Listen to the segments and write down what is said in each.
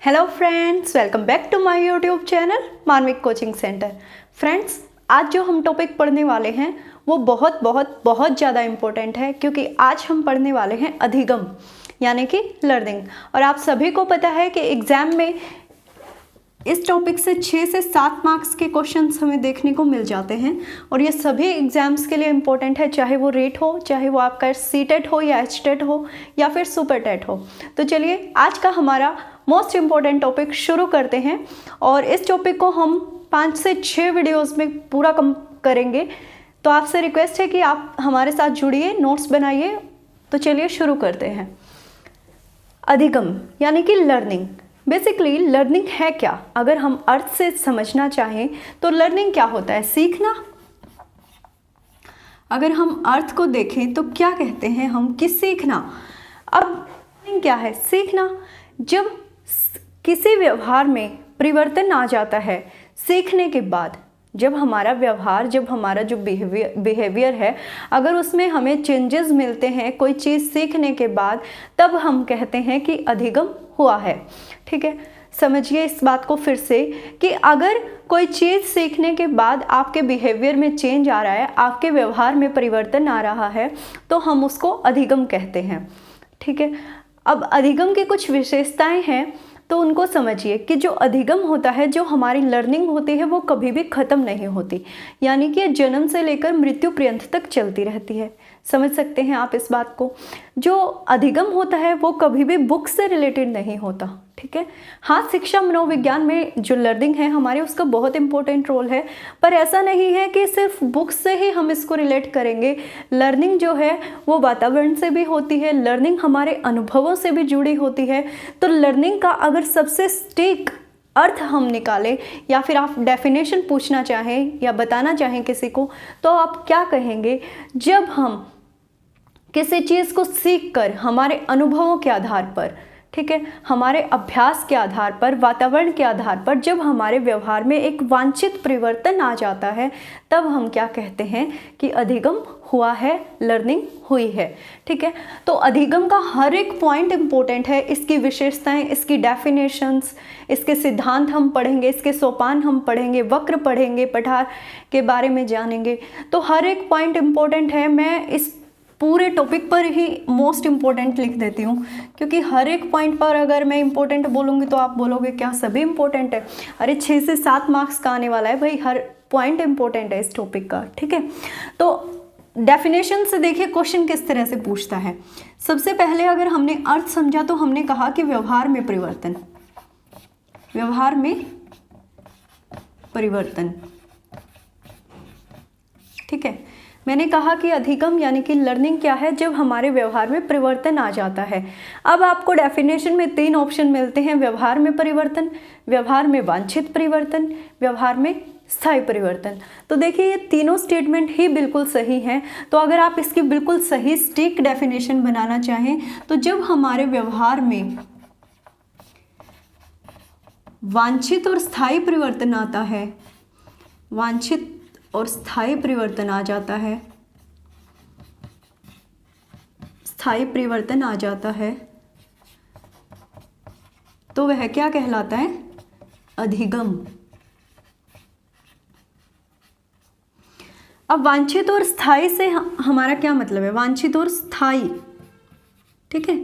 Hello friends, welcome back to my YouTube channel Manvik coaching centre. Friends, आज जो हम topic पढ़ने वाले हैं वो बहुत ज़्यादा इम्पोर्टेंट है, क्योंकि आज हम पढ़ने वाले हैं अधिगम यानी कि लर्निंग। और आप सभी को पता है कि एग्ज़ाम में इस टॉपिक से 6 से 7 मार्क्स के क्वेश्चंस हमें देखने को मिल जाते हैं और ये सभी एग्ज़ाम्स के लिए इम्पोर्टेंट है, चाहे वो रेट हो, चाहे वो आपका सीटेट हो या एचटेट हो या फिर सुपर टेट हो। तो चलिए आज का हमारा मोस्ट इम्पॉर्टेंट टॉपिक शुरू करते हैं और इस टॉपिक को हम 5 से 6 वीडियोज़ में पूरा कम करेंगे। तो आपसे रिक्वेस्ट है कि आप हमारे साथ जुड़िए, नोट्स बनाइए। तो चलिए शुरू करते हैं। अधिगम यानी कि लर्निंग। बेसिकली लर्निंग है क्या? अगर हम अर्थ से समझना चाहें तो लर्निंग क्या होता है? सीखना। अगर हम अर्थ को देखें तो क्या कहते हैं हम कि सीखना। अब लर्निंग क्या है? सीखना। जब किसी व्यवहार में परिवर्तन आ जाता है सीखने के बाद, जब हमारा व्यवहार, जब हमारा जो बिहेवियर है, अगर उसमें हमें चेंजेस मिलते हैं कोई चीज़ सीखने के बाद, तब हम कहते हैं कि अधिगम हुआ है। ठीक है, समझिए इस बात को फिर से कि अगर कोई चीज़ सीखने के बाद आपके बिहेवियर में चेंज आ रहा है, आपके व्यवहार में परिवर्तन आ रहा है, तो हम उसको अधिगम कहते हैं। ठीक है, अब अधिगम की कुछ विशेषताएं हैं तो उनको समझिए कि जो अधिगम होता है, जो हमारी लर्निंग होती है, वो कभी भी ख़त्म नहीं होती, यानी कि जन्म से लेकर मृत्यु पर्यंत तक चलती रहती है। समझ सकते हैं आप इस बात को? जो अधिगम होता है वो कभी भी बुक से रिलेटेड नहीं होता। ठीक है, हाँ, शिक्षा मनोविज्ञान में जो लर्निंग है हमारे, उसका बहुत इंपॉर्टेंट रोल है, पर ऐसा नहीं है कि सिर्फ बुक से ही हम इसको रिलेट करेंगे। लर्निंग जो है वो वातावरण से भी होती है, लर्निंग हमारे अनुभवों से भी जुड़ी होती है। तो लर्निंग का अगर सबसे सटीक अर्थ हम निकालें या फिर आप डेफिनेशन पूछना चाहें या बताना चाहें किसी को, तो आप क्या कहेंगे? जब हम किसी चीज़ को सीखकर हमारे अनुभवों के आधार पर, ठीक है, हमारे अभ्यास के आधार पर, वातावरण के आधार पर, जब हमारे व्यवहार में एक वांछित परिवर्तन आ जाता है, तब हम क्या कहते हैं कि अधिगम हुआ है, लर्निंग हुई है। ठीक है, तो अधिगम का हर एक पॉइंट इंपॉर्टेंट है, इसकी विशेषताएं, इसकी डेफिनेशंस, इसके सिद्धांत हम पढ़ेंगे, इसके सोपान हम पढ़ेंगे, वक्र पढ़ेंगे, पठार के बारे में जानेंगे। तो हर एक पॉइंट इंपॉर्टेंट है। मैं इस पूरे टॉपिक पर ही मोस्ट इम्पोर्टेंट लिख देती हूँ, क्योंकि हर एक पॉइंट पर अगर मैं इम्पोर्टेंट बोलूँगी तो आप बोलोगे क्या सभी इम्पोर्टेंट है? अरे 6 से 7 मार्क्स का आने वाला है भाई, हर पॉइंट इम्पोर्टेंट है इस टॉपिक का। ठीक है, तो डेफिनेशन से देखिए क्वेश्चन किस तरह से पूछता है। सबसे पहले अगर हमने अर्थ समझा तो हमने कहा कि व्यवहार में परिवर्तन, व्यवहार में परिवर्तन। ठीक है, मैंने कहा कि अधिगम यानी कि लर्निंग क्या है? जब हमारे व्यवहार में परिवर्तन आ जाता है। अब आपको डेफिनेशन में 3 ऑप्शन मिलते हैं: व्यवहार में परिवर्तन, व्यवहार में वांछित परिवर्तन, व्यवहार में स्थायी परिवर्तन। तो देखिए ये तीनों स्टेटमेंट ही बिल्कुल सही हैं। तो अगर आप इसकी बिल्कुल सही स्टिक डेफिनेशन बनाना चाहें तो जब हमारे व्यवहार में वांछित और स्थायी परिवर्तन आता है, वांछित और स्थायी परिवर्तन आ जाता है, स्थायी परिवर्तन आ जाता है, तो वह क्या कहलाता है? अधिगम। अब वांछित और स्थायी से हमारा क्या मतलब है? वांछित और स्थायी। ठीक है,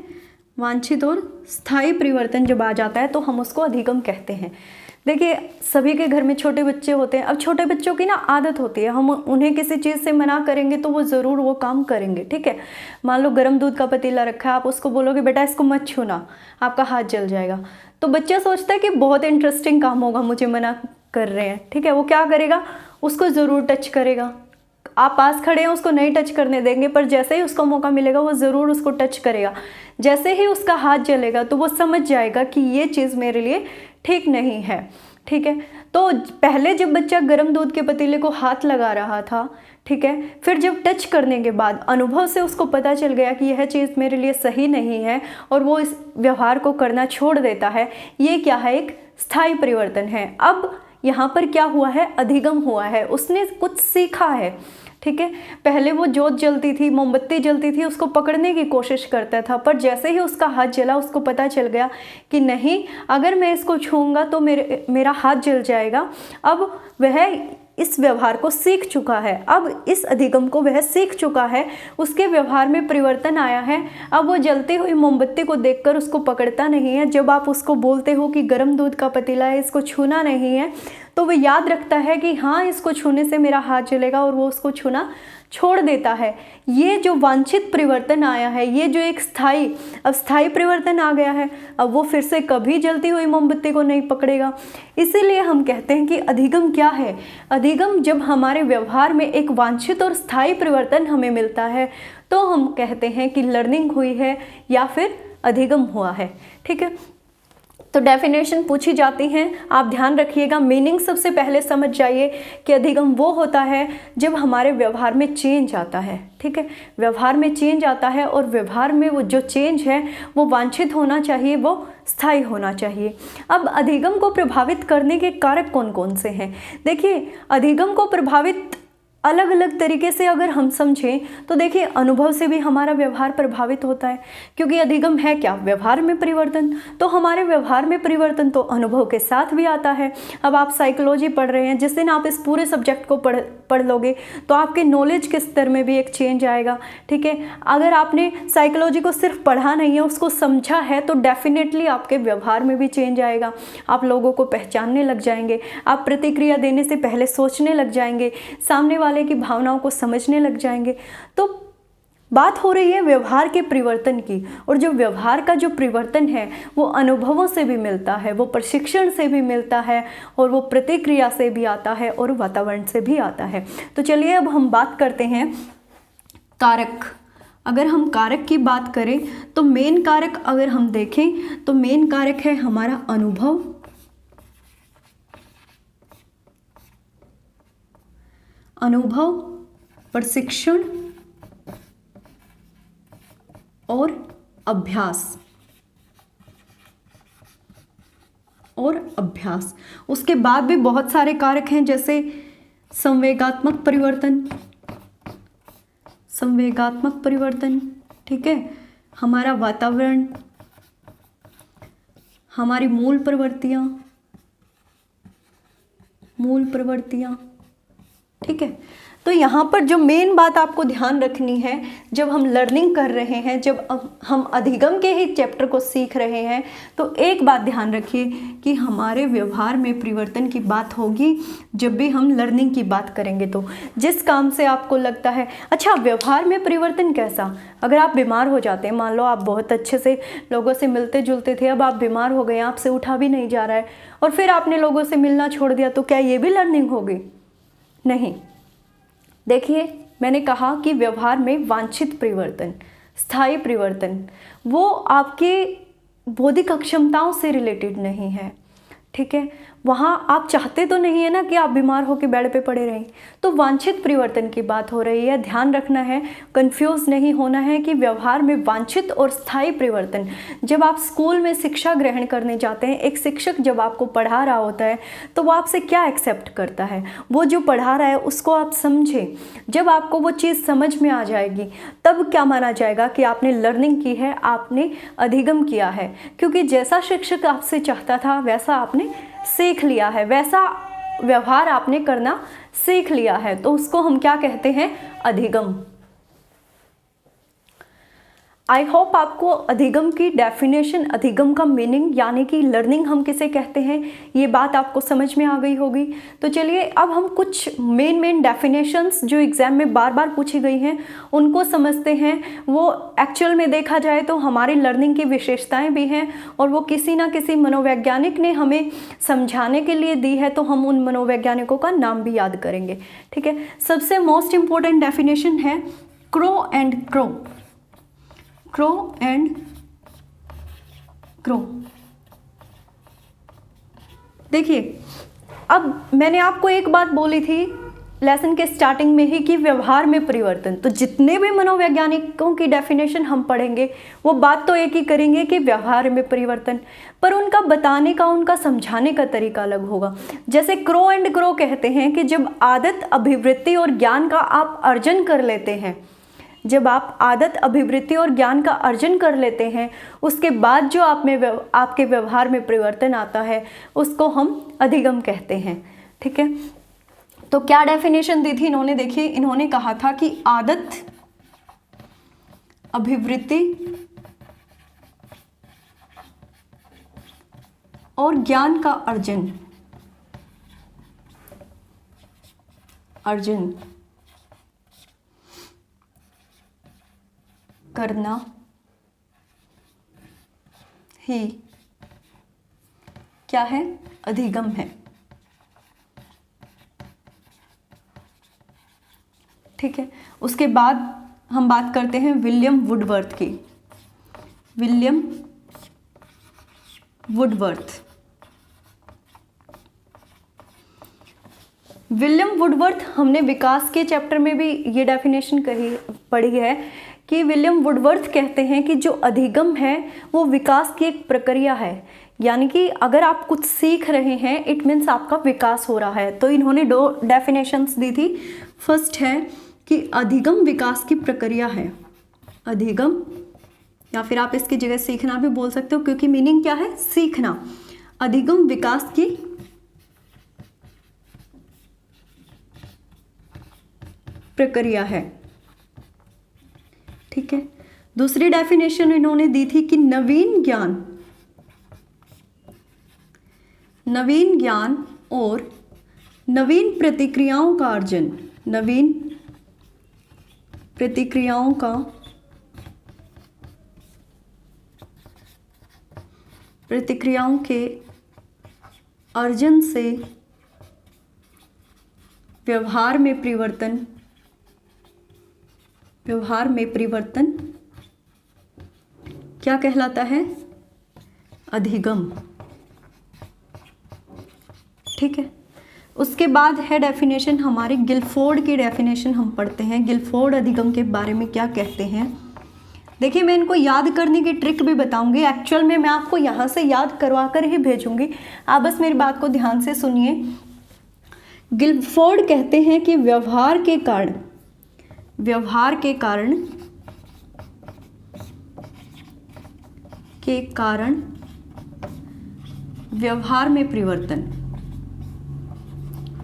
वांछित और स्थायी परिवर्तन जब आ जाता है तो हम उसको अधिगम कहते हैं। देखिए सभी के घर में छोटे बच्चे होते हैं। अब छोटे बच्चों की ना आदत होती है, हम उन्हें किसी चीज़ से मना करेंगे तो वो ज़रूर वो काम करेंगे। ठीक है, मान लो गर्म दूध का पतीला रखा है, आप उसको बोलोगे बेटा इसको मत छूना, आपका हाथ जल जाएगा। तो बच्चा सोचता है कि बहुत इंटरेस्टिंग काम होगा, मुझे मना कर रहे हैं। ठीक है, वो क्या करेगा? उसको ज़रूर टच करेगा। आप पास खड़े हैं, उसको नहीं टच करने देंगे, पर जैसे ही उसको मौका मिलेगा वो ज़रूर उसको टच करेगा। जैसे ही उसका हाथ जलेगा तो वो समझ जाएगा कि ये चीज़ मेरे लिए ठीक नहीं है। ठीक है, तो पहले जब बच्चा गर्म दूध के पतीले को हाथ लगा रहा था, ठीक है, फिर जब टच करने के बाद अनुभव से उसको पता चल गया कि यह चीज़ मेरे लिए सही नहीं है और वो इस व्यवहार को करना छोड़ देता है, ये क्या है? एक स्थायी परिवर्तन है। अब यहाँ पर क्या हुआ है? अधिगम हुआ है, उसने कुछ सीखा है। ठीक है, पहले वो जोत जलती थी, मोमबत्ती जलती थी, उसको पकड़ने की कोशिश करता था, पर जैसे ही उसका हाथ जला उसको पता चल गया कि नहीं, अगर मैं इसको छूऊंगा तो मेरा हाथ जल जाएगा। अब वह इस व्यवहार को सीख चुका है, अब इस अधिगम को वह सीख चुका है, उसके व्यवहार में परिवर्तन आया है। अब वो जलती हुई मोमबत्ती को देखकर उसको पकड़ता नहीं है। जब आप उसको बोलते हो कि गर्म दूध का पतीला है, इसको छूना नहीं है, तो वो याद रखता है कि हाँ, इसको छूने से मेरा हाथ जलेगा, और वो उसको छूना छोड़ देता है। ये जो वांछित परिवर्तन आया है, ये जो एक स्थायी परिवर्तन आ गया है, अब वो फिर से कभी जलती हुई मोमबत्ती को नहीं पकड़ेगा। इसीलिए हम कहते हैं कि अधिगम क्या है। अधिगम जब हमारे व्यवहार में एक वांछित और स्थायी परिवर्तन हमें मिलता है, तो हम कहते हैं कि लर्निंग हुई है या फिर अधिगम हुआ है। ठीक है, तो डेफिनेशन पूछी जाती हैं, आप ध्यान रखिएगा। मीनिंग सबसे पहले समझ जाइए कि अधिगम वो होता है जब हमारे व्यवहार में चेंज आता है। ठीक है, व्यवहार में चेंज आता है, और व्यवहार में वो जो चेंज है वो वांछित होना चाहिए, वो स्थायी होना चाहिए। अब अधिगम को प्रभावित करने के कारक कौन कौन से हैं? देखिए, अधिगम को प्रभावित अलग अलग तरीके से अगर हम समझें तो देखिए, अनुभव से भी हमारा व्यवहार प्रभावित होता है, क्योंकि अधिगम है क्या? व्यवहार में परिवर्तन। तो हमारे व्यवहार में परिवर्तन तो अनुभव के साथ भी आता है। अब आप साइकोलॉजी पढ़ रहे हैं, जिस दिन आप इस पूरे सब्जेक्ट को पढ़ लोगे तो आपके नॉलेज के स्तर में भी एक चेंज आएगा। ठीक है, अगर आपने साइकोलॉजी को सिर्फ पढ़ा नहीं है, उसको समझा है, तो डेफिनेटली आपके व्यवहार में भी चेंज आएगा। आप लोगों को पहचानने लग जाएंगे, आप प्रतिक्रिया देने से पहले सोचने लग जाएंगे, सामने वाले की भावनाओं को समझने लग जाएंगे। तो बात हो रही है व्यवहार के परिवर्तन की, और जो व्यवहार का जो परिवर्तन है वो अनुभवों से भी मिलता है, वो प्रशिक्षण से भी मिलता है, और वो प्रतिक्रिया से भी आता है, और वातावरण से भी आता है। तो चलिए अब हम बात करते हैं कारक। अगर हम कारक की बात करें तो मेन कारक अगर हम देखें तो मेन कारक है हमारा अनुभव, प्रशिक्षण और अभ्यास। उसके बाद भी बहुत सारे कारक हैं, जैसे संवेगात्मक परिवर्तन, ठीक है, हमारा वातावरण, हमारी मूल प्रवृत्तियां, ठीक है। तो यहाँ पर जो मेन बात आपको ध्यान रखनी है, जब हम लर्निंग कर रहे हैं, जब हम अधिगम के ही चैप्टर को सीख रहे हैं, तो एक बात ध्यान रखिए कि हमारे व्यवहार में परिवर्तन की बात होगी जब भी हम लर्निंग की बात करेंगे। तो जिस काम से आपको लगता है, अच्छा व्यवहार में परिवर्तन कैसा? अगर आप बीमार हो जाते हैं, मान लो आप बहुत अच्छे से लोगों से मिलते जुलते थे, अब आप बीमार हो गए, आपसे उठा भी नहीं जा रहा है, और फिर आपने लोगों से मिलना छोड़ दिया, तो क्या ये भी लर्निंग होगी? नहीं। देखिए, मैंने कहा कि व्यवहार में वांछित परिवर्तन, स्थायी परिवर्तन, वो आपके बौद्धिक अक्षमताओं से रिलेटेड नहीं है। ठीक है, वहाँ आप चाहते तो नहीं है ना कि आप बीमार होकर बेड पे पड़े रहें, तो वांछित परिवर्तन की बात हो रही है। ध्यान रखना है, कंफ्यूज नहीं होना है कि व्यवहार में वांछित और स्थायी परिवर्तन। जब आप स्कूल में शिक्षा ग्रहण करने जाते हैं, एक शिक्षक जब आपको पढ़ा रहा होता है तो वो आपसे क्या एक्सेप्ट करता है? वो जो पढ़ा रहा है उसको आप समझें। जब आपको वो चीज़ समझ में आ जाएगी, तब क्या माना जाएगा कि आपने लर्निंग की है, आपने अधिगम किया है, क्योंकि जैसा शिक्षक आपसे चाहता था वैसा आपने सीख लिया है, वैसा व्यवहार आपने करना सीख लिया है, तो उसको हम क्या कहते हैं? अधिगम। आई होप आपको अधिगम की डेफिनेशन, अधिगम का मीनिंग यानी कि लर्निंग हम किसे कहते हैं, ये बात आपको समझ में आ गई होगी। तो चलिए अब हम कुछ मेन डेफिनेशंस जो एग्ज़ाम में बार बार पूछी गई हैं उनको समझते हैं। वो एक्चुअल में देखा जाए तो हमारी लर्निंग की विशेषताएं भी हैं, और वो किसी ना किसी मनोवैज्ञानिक ने हमें समझाने के लिए दी है, तो हम उन मनोवैज्ञानिकों का नाम भी याद करेंगे। ठीक है, सबसे मोस्ट इम्पोर्टेंट डेफिनेशन है क्रो एंड क्रो। देखिए, अब मैंने आपको एक बात बोली थी लेसन के स्टार्टिंग में ही कि व्यवहार में परिवर्तन। तो जितने भी मनोवैज्ञानिकों की डेफिनेशन हम पढ़ेंगे वो बात तो एक ही करेंगे कि व्यवहार में परिवर्तन, पर उनका बताने का, उनका समझाने का तरीका अलग होगा। जैसे क्रो एंड ग्रो कहते हैं कि जब आदत, अभिवृत्ति और ज्ञान का आप अर्जन कर लेते हैं, जब आप आदत, अभिवृत्ति और ज्ञान का अर्जन कर लेते हैं, उसके बाद जो आप में आपके व्यवहार में परिवर्तन आता है उसको हम अधिगम कहते हैं। ठीक है, तो क्या डेफिनेशन दी थी इन्होंने? देखिए, इन्होंने कहा था कि आदत, अभिवृत्ति और ज्ञान का अर्जन करना ही क्या है? अधिगम है। ठीक है, उसके बाद हम बात करते हैं विलियम वुडवर्थ की। विलियम वुडवर्थ हमने विकास के चैप्टर में भी ये डेफिनेशन पढ़ी है कि विलियम वुडवर्थ कहते हैं कि जो अधिगम है वो विकास की एक प्रक्रिया है। यानी कि अगर आप कुछ सीख रहे हैं, इट मीन्स आपका विकास हो रहा है। तो इन्होंने 2 डेफिनेशंस दी थी। फर्स्ट है कि अधिगम विकास की प्रक्रिया है। अधिगम, या फिर आप इसकी जगह सीखना भी बोल सकते हो, क्योंकि मीनिंग क्या है? सीखना। अधिगम विकास की प्रक्रिया है। ठीक है, दूसरी डेफिनेशन इन्होंने दी थी कि नवीन ज्ञान और नवीन प्रतिक्रियाओं का अर्जन, नवीन प्रतिक्रियाओं का प्रतिक्रियाओं के अर्जन से व्यवहार में परिवर्तन क्या कहलाता है? अधिगम। ठीक है, उसके बाद है डेफिनेशन हमारे गिलफोर्ड की डेफिनेशन हम पढ़ते हैं। गिलफोर्ड अधिगम के बारे में क्या कहते हैं? देखिए, मैं इनको याद करने की ट्रिक भी बताऊंगी। एक्चुअल में मैं आपको यहाँ से याद करवा कर ही भेजूंगी, आप बस मेरी बात को ध्यान से सुनिए। गिलफोर्ड कहते हैं कि व्यवहार के कारण व्यवहार में परिवर्तन,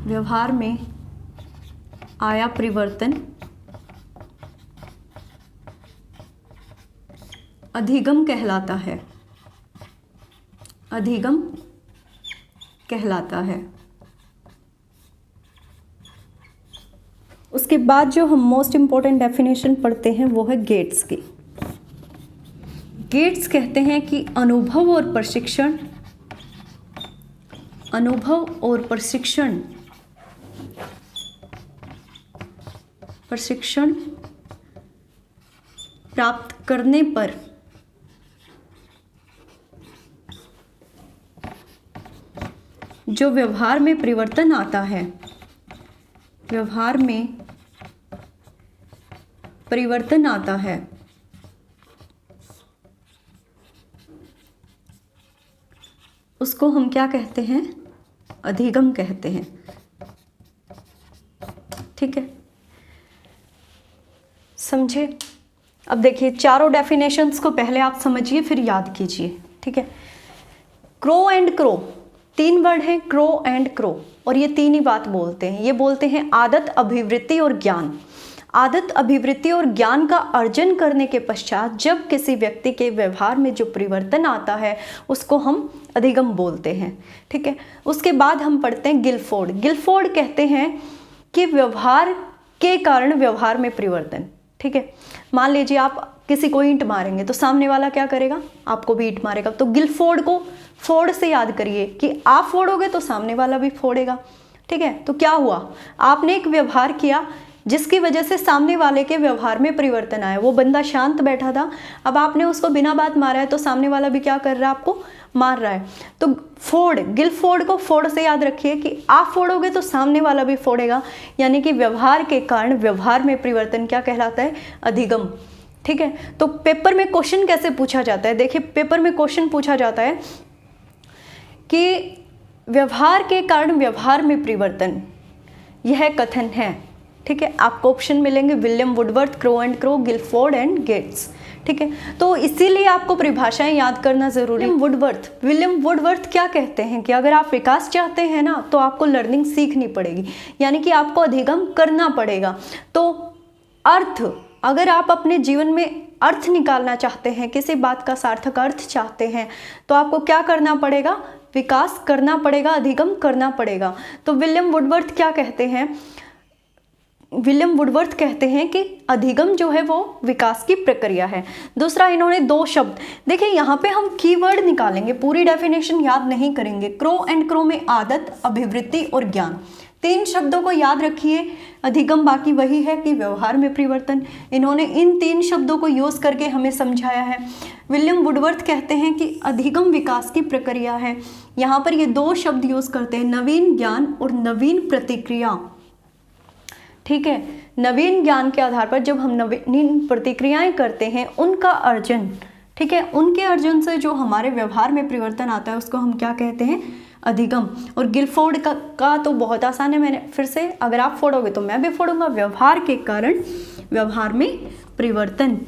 व्यवहार में आया परिवर्तन अधिगम कहलाता है। अधिगम कहलाता है। उसके बाद जो हम मोस्ट इम्पॉर्टेंट डेफिनेशन पढ़ते हैं वो है गेट्स की। गेट्स कहते हैं कि अनुभव और प्रशिक्षण प्राप्त करने पर जो व्यवहार में परिवर्तन आता है, व्यवहार में परिवर्तन आता है, उसको हम क्या कहते हैं? अधिगम कहते हैं। ठीक है, समझे? अब देखिए, चारों डेफिनेशंस को पहले आप समझिए, फिर याद कीजिए। ठीक है, क्रो एंड क्रो, 3 वर्ड हैं, क्रो एंड क्रो, और ये 3 ही बात बोलते हैं। ये बोलते हैं आदत, अभिवृत्ति और ज्ञान। आदत, अभिवृत्ति और ज्ञान का अर्जन करने के पश्चात जब किसी व्यक्ति के व्यवहार में जो परिवर्तन आता है उसको हम अधिगम बोलते हैं। ठीक है, उसके बाद हम पढ़ते हैं गिलफोर्ड। गिलफोर्ड कहते हैं कि व्यवहार के कारण व्यवहार में परिवर्तन। ठीक है, मान लीजिए आप किसी को ईंट मारेंगे तो सामने वाला क्या करेगा? आपको भी ईंट मारेगा। तो गिलफोर्ड को फोड़ से याद करिए कि आप फोड़ोगे तो सामने वाला भी फोड़ेगा। ठीक है, तो क्या हुआ? आपने एक व्यवहार किया, जिसकी वजह से सामने वाले के व्यवहार में परिवर्तन आया। वो बंदा शांत बैठा था, अब आपने उसको बिना बात मारा है तो सामने वाला भी क्या कर रहा है, आपको मार रहा है। तो फोड़, गिलफोड़ को फोड़ से याद रखिए कि आप फोड़ोगे तो सामने वाला भी फोड़ेगा, यानी कि व्यवहार के कारण व्यवहार में परिवर्तन क्या कहलाता है, अधिगम। ठीक है, तो पेपर में क्वेश्चन कैसे पूछा जाता है, देखिए पेपर में क्वेश्चन पूछा जाता है कि व्यवहार के कारण व्यवहार में परिवर्तन, यह कथन है। ठीक है, आपको ऑप्शन मिलेंगे William Woodworth, Crow and Crow, Guilford and Gates. ठीक है, तो इसीलिए आपको परिभाषाएं याद करना जरूरी है। विलियम वुडवर्थ क्या कहते हैं कि अगर आप विकास चाहते हैं ना तो आपको लर्निंग सीखनी पड़ेगी, यानी कि आपको अधिगम करना पड़ेगा। तो अर्थ, अगर आप अपने जीवन में अर्थ निकालना चाहते हैं, किसी बात का सार्थक अर्थ चाहते हैं, तो आपको क्या करना पड़ेगा, विकास करना पड़ेगा, अधिगम करना पड़ेगा। तो विलियम वुडवर्थ क्या कहते हैं, विलियम वुडवर्थ कहते हैं कि अधिगम जो है वो विकास की प्रक्रिया है। दूसरा, इन्होंने दो शब्द, देखिए यहाँ पे हम कीवर्ड निकालेंगे, पूरी डेफिनेशन याद नहीं करेंगे। क्रो एंड क्रो में आदत, अभिवृत्ति और ज्ञान, 3 शब्दों को याद रखिए। अधिगम बाकी वही है कि व्यवहार में परिवर्तन। इन्होंने इन 3 शब्दों को यूज करके हमें समझाया है। विलियम वुडवर्थ कहते हैं कि अधिगम विकास की प्रक्रिया है। यहाँ पर ये 2 शब्द यूज करते हैं, नवीन ज्ञान और नवीन प्रतिक्रिया। ठीक है, नवीन ज्ञान के आधार पर जब हम नवीन प्रतिक्रियाएं करते हैं, उनका अर्जन, ठीक है, उनके अर्जन से जो हमारे व्यवहार में परिवर्तन आता है उसको हम क्या कहते हैं, अधिगम। और गिलफोर्ड का तो बहुत आसान है, मैंने फिर से, अगर आप फोड़ोगे तो मैं भी फोड़ूंगा, व्यवहार के कारण व्यवहार में परिवर्तन।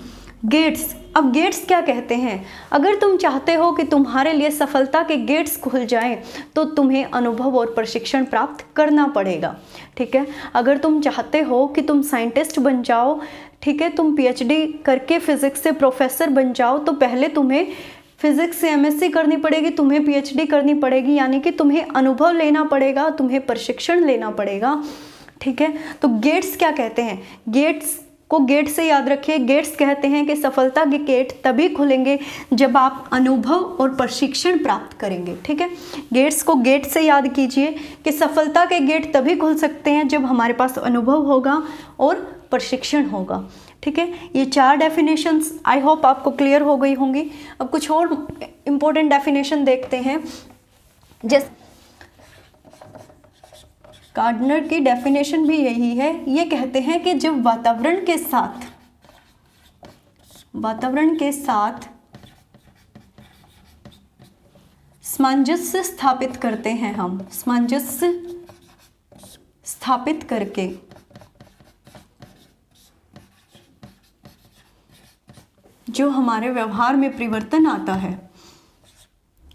गेट्स, अब गेट्स क्या कहते हैं, अगर तुम चाहते हो कि तुम्हारे लिए सफलता के गेट्स खुल जाएं तो तुम्हें अनुभव और प्रशिक्षण प्राप्त करना पड़ेगा। ठीक है, अगर तुम चाहते हो कि तुम साइंटिस्ट बन जाओ, ठीक है, तुम पीएचडी करके फिजिक्स से प्रोफेसर बन जाओ, तो पहले तुम्हें फिजिक्स से एमएससी करनी पड़ेगी, तुम्हें पीएचडी करनी पड़ेगी, यानी कि तुम्हें अनुभव लेना पड़ेगा, तुम्हें प्रशिक्षण लेना पड़ेगा। ठीक है, तो गेट्स क्या कहते हैं, गेट्स को गेट से याद रखिए। गेट्स कहते हैं कि सफलता के गेट तभी खुलेंगे जब आप अनुभव और प्रशिक्षण प्राप्त करेंगे। ठीक है, गेट्स को गेट से याद कीजिए कि सफलता के गेट तभी खुल सकते हैं जब हमारे पास अनुभव होगा और प्रशिक्षण होगा। ठीक है, ये 4 डेफिनेशंस आई होप आपको क्लियर हो गई होंगी। अब कुछ और इम्पोर्टेंट डेफिनेशन देखते हैं। जैसे गार्डनर की डेफिनेशन भी यही है, ये कहते हैं कि जब वातावरण के साथ सामंजस्य स्थापित करते हैं, हम सामंजस्य स्थापित करके जो हमारे व्यवहार में परिवर्तन आता है,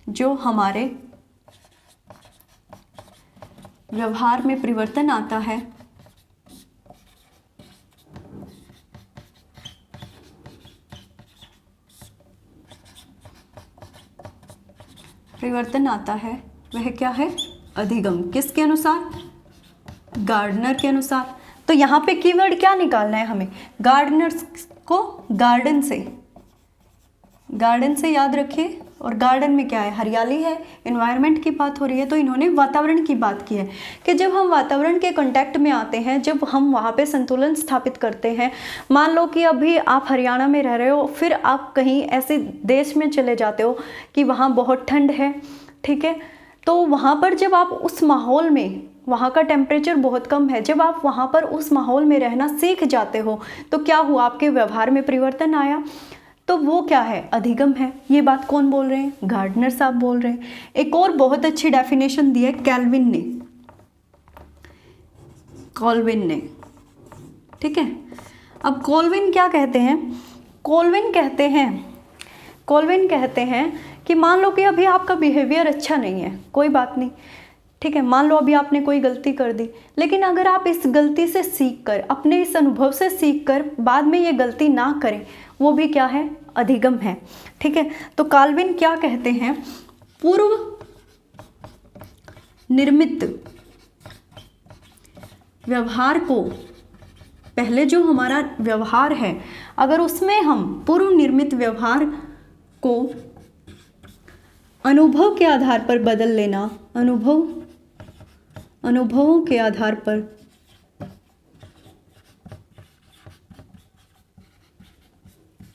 जो हमारे व्यवहार में परिवर्तन आता है, वह क्या है, अधिगम। किसके अनुसार, गार्डनर के अनुसार। तो यहाँ पे कीवर्ड क्या निकालना है हमें, गार्डनर्स को गार्डन से याद रखिए। और गार्डन में क्या है, हरियाली है, एनवायरनमेंट की बात हो रही है, तो इन्होंने वातावरण की बात की है कि जब हम वातावरण के कांटेक्ट में आते हैं, जब हम वहाँ पे संतुलन स्थापित करते हैं। मान लो कि अभी आप हरियाणा में रह रहे हो, फिर आप कहीं ऐसे देश में चले जाते हो कि वहाँ बहुत ठंड है। ठीक है, तो वहाँ पर जब आप उस माहौल में, वहाँ का टेम्परेचर बहुत कम है, जब आप वहाँ पर उस माहौल में रहना सीख जाते हो तो क्या हुआ, आपके व्यवहार में परिवर्तन आया, तो वो क्या है, अधिगम है। ये बात कौन बोल रहे हैं, गार्डनर साहब बोल रहे हैं। एक और बहुत अच्छी डेफिनेशन दी है कॉल्विन ने। ठीक है, अब कॉल्विन क्या कहते हैं, कॉल्विन कहते हैं कि मान लो कि अभी आपका बिहेवियर अच्छा नहीं है, कोई बात नहीं, ठीक है, मान लो अभी आपने कोई गलती कर दी, लेकिन अगर आप इस गलती से सीख कर, अपने इस अनुभव से सीख कर बाद में ये गलती ना करें, वो भी क्या है, अधिगम है। ठीक है, तो कॉल्विन क्या कहते हैं, पूर्व निर्मित व्यवहार को, पहले जो हमारा व्यवहार है, अगर उसमें हम पूर्व निर्मित व्यवहार को अनुभव के आधार पर बदल लेना, अनुभवों के आधार पर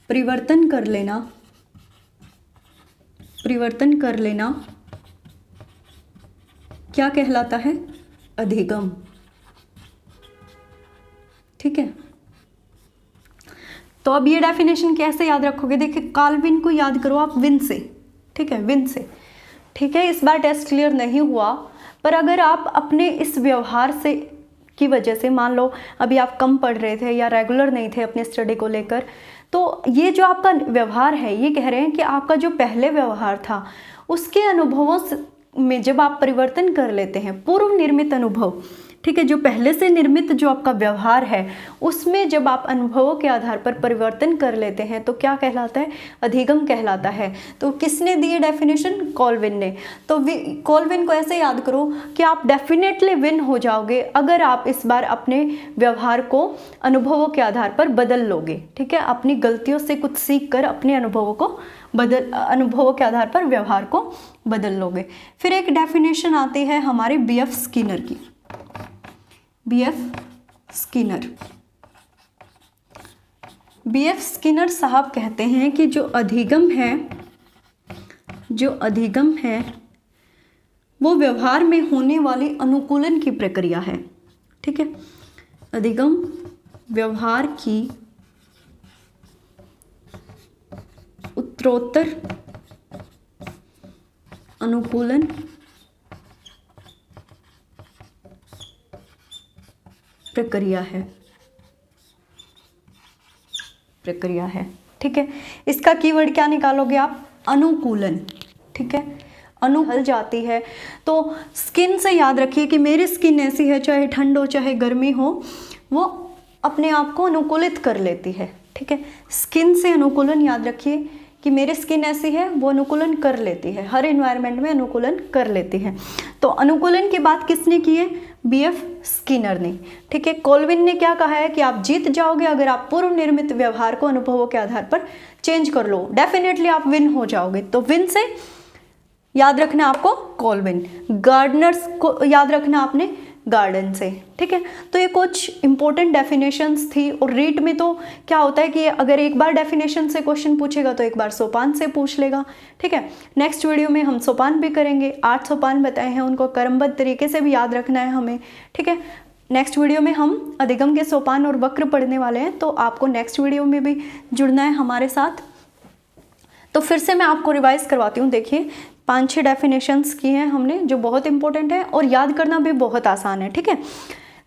परिवर्तन कर लेना, परिवर्तन कर लेना क्या कहलाता है? अधिगम। ठीक है, तो अब ये डेफिनेशन कैसे याद रखोगे? देखिए काल्विन को याद करो आप विन से, ठीक है, विन से। ठीक है, इस बार टेस्ट क्लियर नहीं हुआ, पर अगर आप अपने इस व्यवहार से की वजह से, मान लो अभी आप कम पढ़ रहे थे या रेगुलर नहीं थे अपने स्टडी को लेकर, तो ये जो आपका व्यवहार है, ये कह रहे हैं कि आपका जो पहले व्यवहार था उसके अनुभवों में जब आप परिवर्तन कर लेते हैं, पूर्व निर्मित अनुभव, ठीक है, जो पहले से निर्मित जो आपका व्यवहार है उसमें जब आप अनुभवों के आधार पर परिवर्तन कर लेते हैं तो क्या कहलाता है? अधिगम कहलाता है। तो किसने दी है डेफिनेशन? कॉल्विन ने। तो कॉल्विन को ऐसे याद करो कि आप डेफिनेटली विन हो जाओगे अगर आप इस बार अपने व्यवहार को अनुभवों के आधार पर बदल लोगे। ठीक है, अपनी गलतियों से कुछ सीख कर अपने अनुभवों के आधार पर व्यवहार को बदल लोगे। फिर एक डेफिनेशन आती है हमारे B.F. स्किनर की। B.F. Skinner, B.F. स्किनर साहब कहते हैं कि जो अधिगम है वो व्यवहार में होने वाली अनुकूलन की प्रक्रिया है। ठीक है, अधिगम व्यवहार की उत्तरोत्तर अनुकूलन प्रक्रिया है। ठीक है, इसका कीवर्ड क्या निकालोगे आप? अनुकूलन। ठीक है, हल जाती है तो स्किन से याद रखिए कि मेरी स्किन ऐसी है, चाहे ठंड हो चाहे गर्मी हो, वो अपने आप को अनुकूलित कर लेती है। ठीक है, स्किन से अनुकूलन याद रखिए कि मेरी स्किन ऐसी है, वो अनुकूलन कर लेती है, हर एनवायरनमेंट में अनुकूलन कर लेती है। तो अनुकूलन की बात किसने की है? B.F. स्किनर ने। ठीक है, कॉल्विन ने क्या कहा है कि आप जीत जाओगे अगर आप पूर्व निर्मित व्यवहार को अनुभवों के आधार पर चेंज कर लो, डेफिनेटली आप विन हो जाओगे। तो विन से याद रखना आपको कॉल्विन, गार्डनर्स को याद रखना आपने गार्डन से। ठीक है, तो ये कुछ इंपॉर्टेंट डेफिनेशंस थी। और रीट में तो क्या होता है कि अगर एक बार डेफिनेशन से क्वेश्चन पूछेगा तो एक बार सोपान से पूछ लेगा। ठीक है, नेक्स्ट वीडियो में हम सोपान भी करेंगे। 8 सोपान बताए हैं, उनको क्रमबद्ध तरीके से भी याद रखना है हमें। ठीक है, नेक्स्ट वीडियो में हम अधिगम के सोपान और वक्र पढ़ने वाले हैं, तो आपको नेक्स्ट वीडियो में भी जुड़ना है हमारे साथ। तो फिर से मैं आपको रिवाइज करवाती हूँ। देखिए 5-6 डेफिनेशंस की हैं हमने जो बहुत इंपॉर्टेंट है और याद करना भी बहुत आसान है। ठीक है,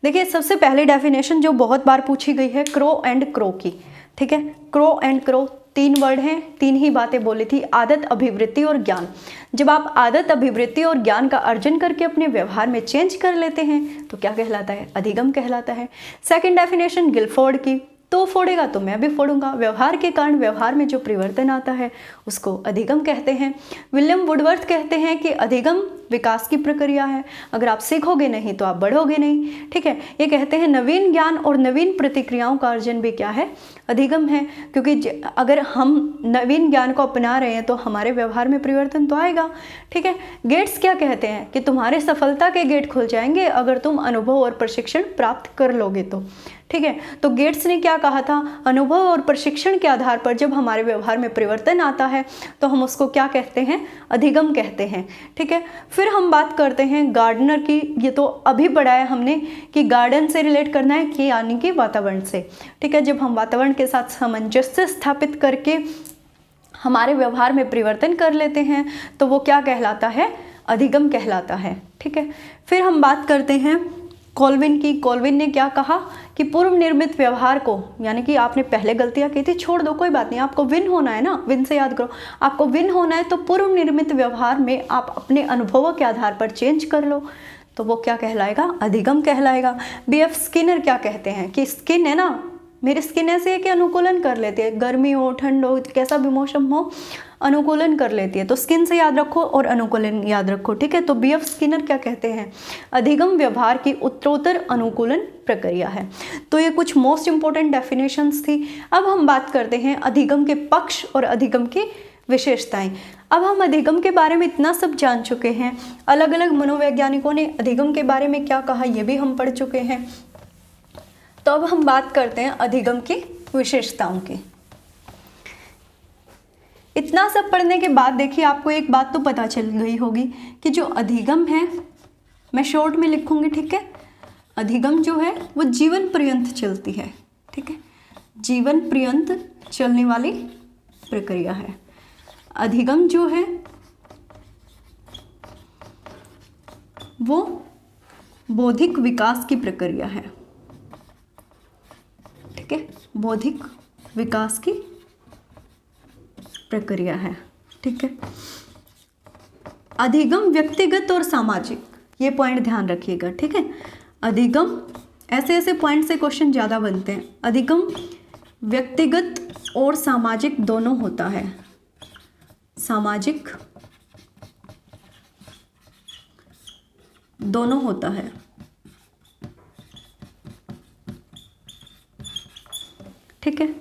देखिए सबसे पहली डेफिनेशन जो बहुत बार पूछी गई है क्रो एंड क्रो की। ठीक है, क्रो एंड क्रो 3 वर्ड हैं, 3 ही बातें बोली थी, आदत, अभिवृत्ति और ज्ञान। जब आप आदत, अभिवृत्ति और ज्ञान का अर्जन करके अपने व्यवहार में चेंज कर लेते हैं तो क्या कहलाता है? अधिगम कहलाता है। सेकंड डेफिनेशन गिलफोर्ड की, तो फोड़ेगा तो मैं भी फोड़ूंगा, व्यवहार के कारण व्यवहार में जो परिवर्तन आता है उसको अधिगम कहते हैं। विलियम वुडवर्थ कहते हैं कि अधिगम विकास की प्रक्रिया है, अगर आप सीखोगे नहीं तो आप बढ़ोगे नहीं। ठीक है, ये कहते हैं नवीन ज्ञान और नवीन प्रतिक्रियाओं का अर्जन भी क्या है? अधिगम है, क्योंकि अगर हम नवीन ज्ञान को अपना रहे हैं तो हमारे व्यवहार में परिवर्तन तो आएगा। ठीक है, गेट्स क्या कहते हैं कि तुम्हारे सफलता के गेट खुल जाएंगे अगर तुम अनुभव और प्रशिक्षण प्राप्त कर लोगे तो। ठीक है, तो गेट्स ने क्या कहा था? अनुभव और प्रशिक्षण के आधार पर जब हमारे व्यवहार में परिवर्तन आता है तो हम उसको क्या कहते हैं? अधिगम कहते हैं। ठीक है, फिर हम बात करते हैं गार्डनर की। ये तो अभी पढ़ा है हमने कि गार्डन से रिलेट करना है कि यानी कि वातावरण से। ठीक है, जब हम वातावरण के साथ सामंजस्य स्थापित करके हमारे व्यवहार में परिवर्तन कर लेते हैं तो वो क्या कहलाता है? अधिगम कहलाता है। ठीक है, फिर हम बात करते हैं कॉल्विन की। कॉल्विन ने क्या कहा कि पूर्व निर्मित व्यवहार को, यानी कि आपने पहले गलतियां की थी, छोड़ दो, कोई बात नहीं, आपको विन होना है ना, विन से याद करो, आपको विन होना है तो पूर्व निर्मित व्यवहार में आप अपने अनुभवों के आधार पर चेंज कर लो, तो वो क्या कहलाएगा? अधिगम कहलाएगा। B.F. स्किनर क्या कहते हैं कि स्किन है ना, मेरी स्किन ऐसी है कि अनुकूलन कर लेती है, गर्मी हो ठंड हो कैसा भी मौसम हो अनुकूलन कर लेती है। तो स्किन से याद रखो और अनुकूलन याद रखो। ठीक है, तो B.F. स्किनर क्या कहते हैं? अधिगम व्यवहार की उत्तरोत्तर अनुकूलन प्रक्रिया है। तो ये कुछ मोस्ट इंपॉर्टेंट डेफिनेशंस थी। अब हम बात करते हैं अधिगम के पक्ष और अधिगम की विशेषताएं। अब हम अधिगम के बारे में इतना सब जान चुके हैं, अलग अलग मनोवैज्ञानिकों ने अधिगम के बारे में क्या कहा ये भी हम पढ़ चुके हैं। तो अब हम बात करते हैं अधिगम की विशेषताओं की। इतना सब पढ़ने के बाद देखिए आपको एक बात तो पता चल गई होगी कि जो अधिगम है, मैं शॉर्ट में लिखूंगी, ठीक है, अधिगम जो है वो जीवन पर्यंत चलती है, ठीक है, जीवन पर्यंत चलने वाली प्रक्रिया है। अधिगम जो है वो बौद्धिक विकास की प्रक्रिया है, ठीक है, बौद्धिक विकास की प्रक्रिया है, ठीक है। अधिगम व्यक्तिगत और सामाजिक, ये पॉइंट ध्यान रखिएगा, ठीक है। अधिगम, ऐसे ऐसे पॉइंट से क्वेश्चन ज़्यादा बनते हैं। अधिगम व्यक्तिगत और सामाजिक दोनों होता है, सामाजिक दोनों होता है, ठीक है।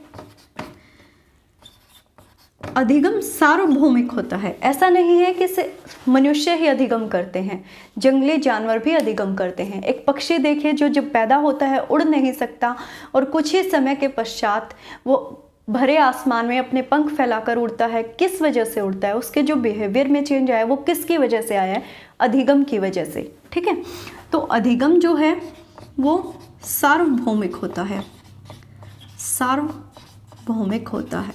अधिगम सार्वभौमिक होता है, ऐसा नहीं है कि सिर्फ मनुष्य ही अधिगम करते हैं, जंगली जानवर भी अधिगम करते हैं। एक पक्षी देखिए जो जब पैदा होता है उड़ नहीं सकता और कुछ ही समय के पश्चात वो भरे आसमान में अपने पंख फैलाकर उड़ता है। किस वजह से उड़ता है? उसके जो बिहेवियर में चेंज आया वो किसकी वजह से आया है? अधिगम की वजह से, ठीक है। तो अधिगम जो है वो सार्वभौमिक होता है, सार्वभौमिक होता है,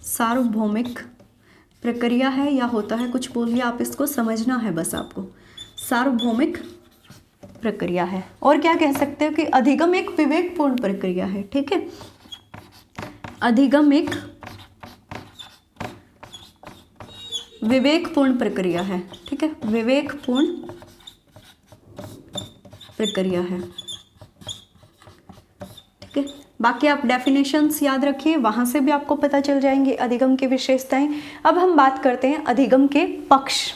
सार्वभौमिक प्रक्रिया है या होता है, कुछ बोलिए, आप इसको समझना है बस आपको। सार्वभौमिक प्रक्रिया है। और क्या कह सकते हो कि अधिगम एक विवेकपूर्ण प्रक्रिया है, ठीक है। अधिगम एक विवेकपूर्ण प्रक्रिया है, ठीक है, विवेकपूर्ण प्रक्रिया है, ठीक है। बाकी आप डेफिनेशंस याद रखिए, वहाँ से भी आपको पता चल जाएंगे अधिगम की विशेषताएं। अब हम बात करते हैं अधिगम के पक्ष,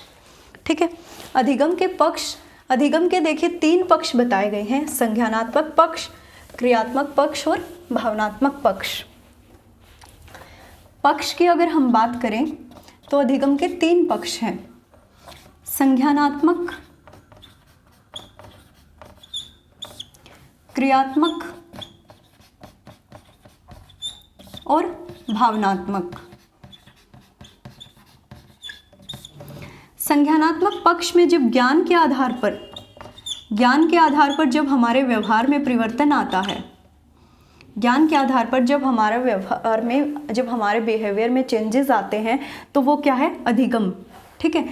ठीक है। अधिगम के पक्ष, अधिगम के देखिए 3 पक्ष बताए गए हैं, संज्ञानात्मक पक्ष, क्रियात्मक पक्ष और भावनात्मक पक्ष। पक्ष की अगर हम बात करें तो अधिगम के 3 पक्ष हैं, संज्ञानात्मक, क्रियात्मक और भावनात्मक। संज्ञानात्मक पक्ष में जब ज्ञान के आधार पर जब हमारे व्यवहार में परिवर्तन आता है, ज्ञान के आधार पर जब हमारे व्यवहार में, जब हमारे बिहेवियर में चेंजेस आते हैं तो वो क्या है? अधिगम, ठीक है।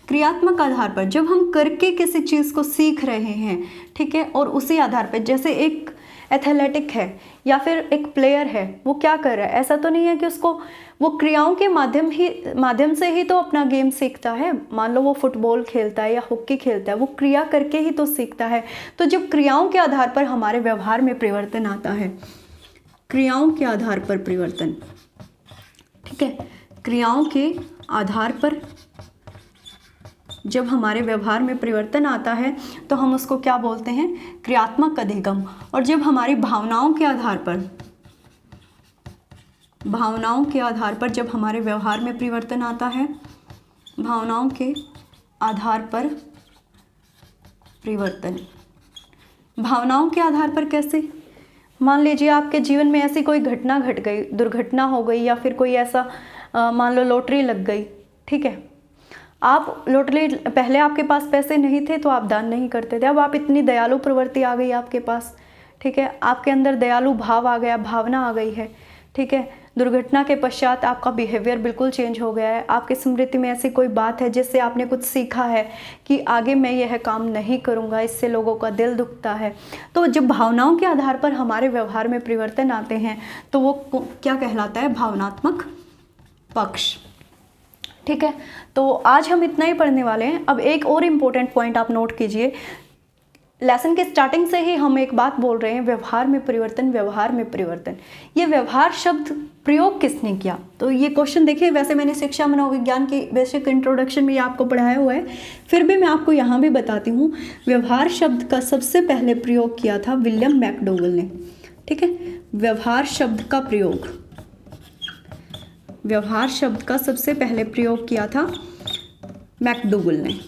क्रियात्मक आधार पर जब हम करके किसी चीज़ को सीख रहे हैं, ठीक है, और उसी आधार पर, जैसे एक एथलेटिक है या फिर एक प्लेयर है, वो क्या कर रहा है, ऐसा तो नहीं है कि उसको वो क्रियाओं के माध्यम से ही तो अपना गेम सीखता है। मान लो वो फुटबॉल खेलता है या हॉकी खेलता है, वो क्रिया करके ही तो सीखता है। तो जब क्रियाओं के आधार पर हमारे व्यवहार में परिवर्तन आता है, क्रियाओं के आधार पर परिवर्तन, ठीक है, क्रियाओं के आधार पर जब हमारे व्यवहार में परिवर्तन आता है तो हम उसको क्या बोलते हैं? क्रियात्मक अधिगम। और जब हमारी भावनाओं के आधार पर जब हमारे व्यवहार में परिवर्तन आता है, भावनाओं के आधार पर परिवर्तन, भावनाओं के आधार पर कैसे? मान लीजिए आपके जीवन में ऐसी कोई घटना घट गई, दुर्घटना हो गई, या फिर कोई ऐसा मान लो लॉटरी लग गई, ठीक है। आप लॉटरी, पहले आपके पास पैसे नहीं थे तो आप दान नहीं करते थे, अब आप इतनी दयालु प्रवृत्ति आ गई आपके पास, ठीक है, आपके अंदर दयालु भाव आ गया, भावना आ गई है, ठीक है। दुर्घटना के पश्चात आपका बिहेवियर बिल्कुल चेंज हो गया है, आपकी स्मृति में ऐसी कोई बात है जिससे आपने कुछ सीखा है कि आगे मैं यह काम नहीं करूँगा, इससे लोगों का दिल दुखता है। तो जब भावनाओं के आधार पर हमारे व्यवहार में परिवर्तन आते हैं तो वो क्या कहलाता है? भावनात्मक पक्ष, ठीक है। तो आज हम इतना ही पढ़ने वाले हैं। अब एक और इम्पोर्टेंट पॉइंट आप नोट कीजिए, लेसन के स्टार्टिंग से ही हम एक बात बोल रहे हैं, व्यवहार में परिवर्तन, व्यवहार में परिवर्तन। ये व्यवहार शब्द प्रयोग किसने किया? तो ये क्वेश्चन देखिए, वैसे मैंने शिक्षा मनोविज्ञान की बेसिक इंट्रोडक्शन में आपको पढ़ाया हुआ है, फिर भी मैं आपको यहाँ भी बताती हूँ। व्यवहार शब्द का सबसे पहले प्रयोग किया था विलियम मैकडोगल ने, ठीक है। व्यवहार शब्द का प्रयोग, व्यवहार शब्द का सबसे पहले प्रयोग किया था मैकडोगल ने,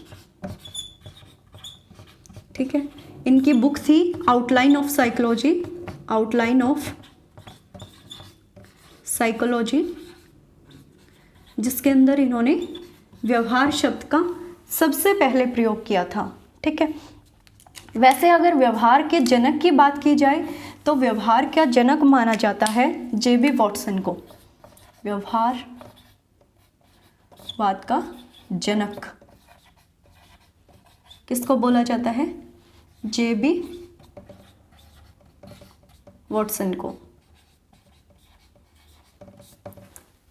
ठीक है। इनकी बुक थी outline of psychology, outline of psychology, जिसके अंदर इन्होंने व्यवहार शब्द का सबसे पहले प्रयोग किया था। ठीक है, वैसे अगर व्यवहार के जनक की बात की जाए तो व्यवहार का जनक माना जाता है जेबी वॉटसन को। व्यवहारवाद का जनक किसको बोला जाता है? जेबी वॉटसन को।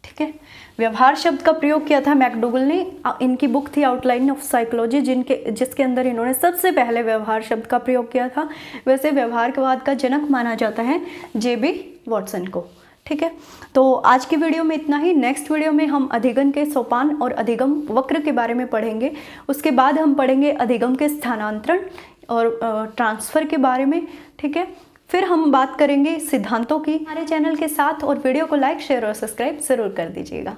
ठीक है, व्यवहार शब्द का प्रयोग किया था मैकडोगल ने। इनकी बुक थी आउटलाइन ऑफ साइकोलॉजी, जिसके अंदर इन्होंने सबसे पहले व्यवहार शब्द का प्रयोग किया था। वैसे व्यवहारवाद का जनक माना जाता है जेबी वॉटसन को। ठीक है, तो आज की वीडियो में इतना ही। नेक्स्ट वीडियो में हम अधिगम के सोपान और अधिगम वक्र के बारे में पढ़ेंगे। उसके बाद हम पढ़ेंगे अधिगम के स्थानांतरण और ट्रांसफ़र के बारे में। ठीक है, फिर हम बात करेंगे सिद्धांतों की। हमारे चैनल के साथ और वीडियो को लाइक, शेयर और सब्सक्राइब ज़रूर कर दीजिएगा।